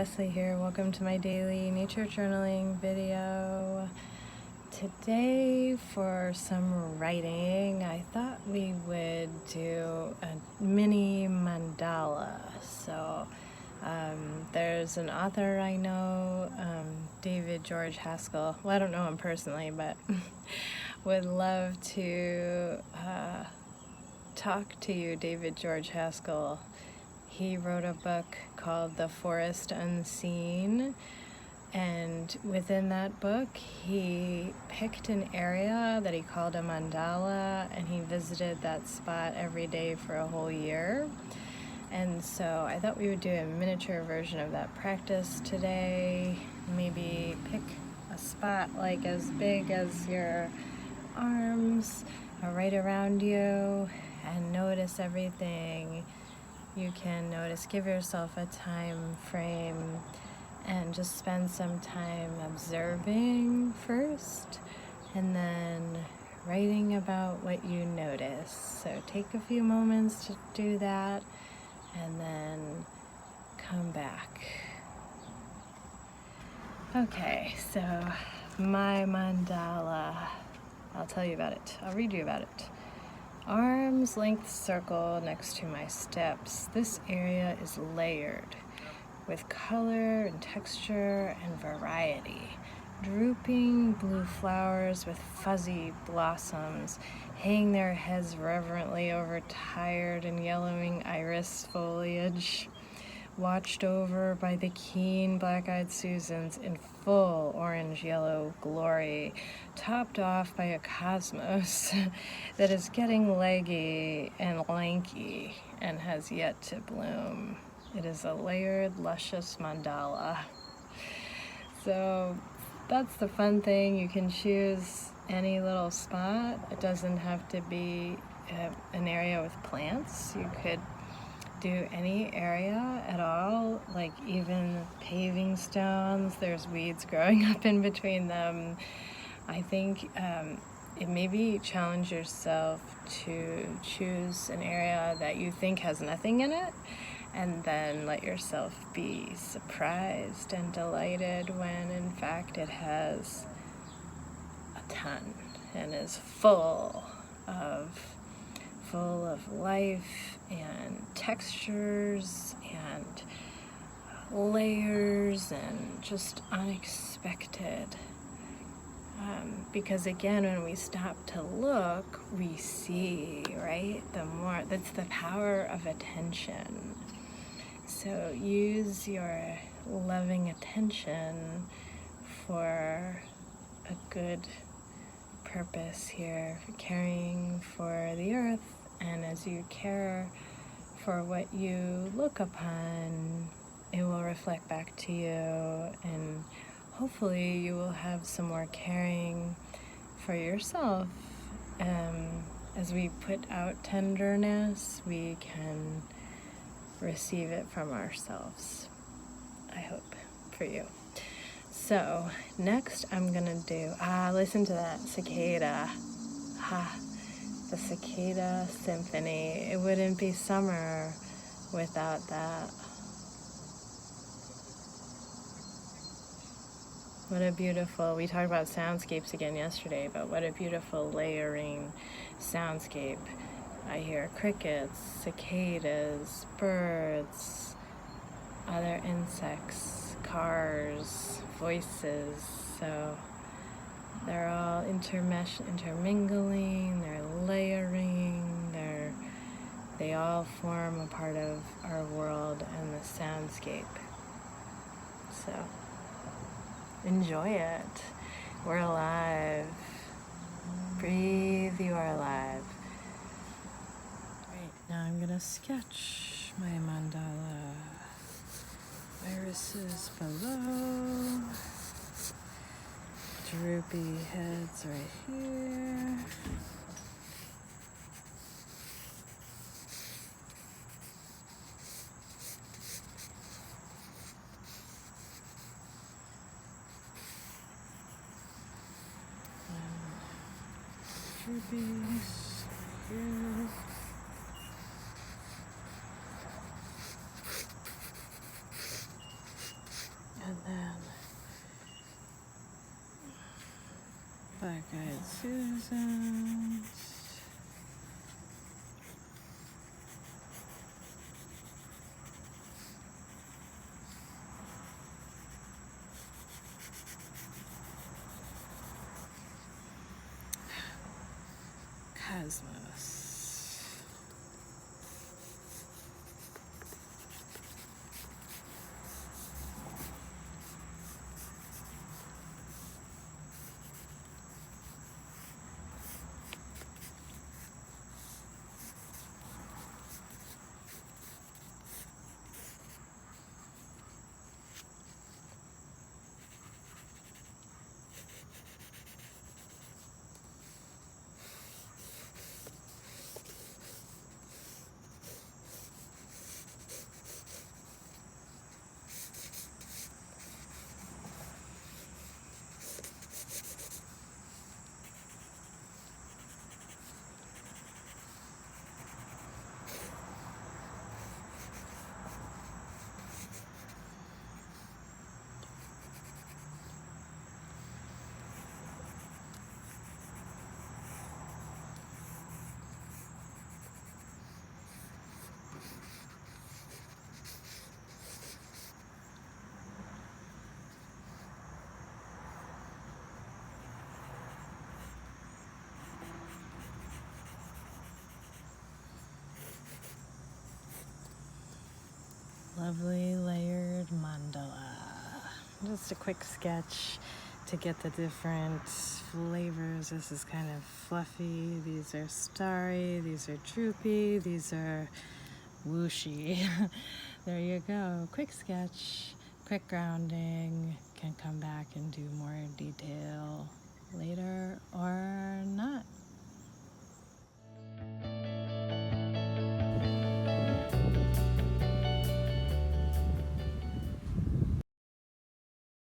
Leslie here. Welcome to my daily nature journaling video. Today, for some writing, I thought we would do a mini mandala. So there's an author I know, David George Haskell. Well, I don't know him personally, but would love to talk to you, David George Haskell. He wrote a book called The Forest Unseen, and within that book he picked an area that he called a mandala, and he visited that spot every day for a whole year. And so I thought we would do a miniature version of that practice today. Maybe pick a spot like as big as your arms or right around you and notice everything you can notice. Give yourself a time frame and just spend some time observing first and then writing about what you notice. So take a few moments to do that and then come back. Okay, so my mandala, I'll tell you about it. I'll read you about it. Arm's length circle next to my steps. This area is layered with color and texture and variety. Drooping blue flowers with fuzzy blossoms hang their heads reverently over tired and yellowing iris foliage, watched over by the keen black-eyed Susans in full orange-yellow glory, topped off by a cosmos that is getting leggy and lanky and has yet to bloom. It is a layered, luscious mandala. So that's the fun thing. You can choose any little spot. It doesn't have to be an area with plants. You could do any area at all, like even paving stones. There's weeds growing up in between them. I think it maybe challenge yourself to choose an area that you think has nothing in it, and then let yourself be surprised and delighted when in fact it has a ton and is full of life and textures and layers and just unexpected. Because again, when we stop to look, we see, right? That's the power of attention. So use your loving attention for a good purpose here, for caring for the earth. And as you care for what you look upon, it will reflect back to you, and hopefully you will have some more caring for yourself. As we put out tenderness, we can receive it from ourselves, I hope, for you. So next I'm gonna do, listen to that cicada. The cicada symphony. It wouldn't be summer without that. What a beautiful, we talked about soundscapes again yesterday, but what a beautiful layering soundscape. I hear crickets, cicadas, birds, other insects, cars, voices. So they're all intermingling, they're layering, they all form a part of our world and the soundscape. So enjoy it. We're alive. Breathe, you are alive. Right, now I'm gonna sketch my mandala. Irises below. Droopy heads right here. Droopies here. Black-eyed Susans. Cosmos. Lovely layered mandala. Just a quick sketch to get the different flavors. This is kind of fluffy. These are starry. These are droopy. These are whooshy. There you go. Quick sketch, quick grounding. Can come back and do more detail.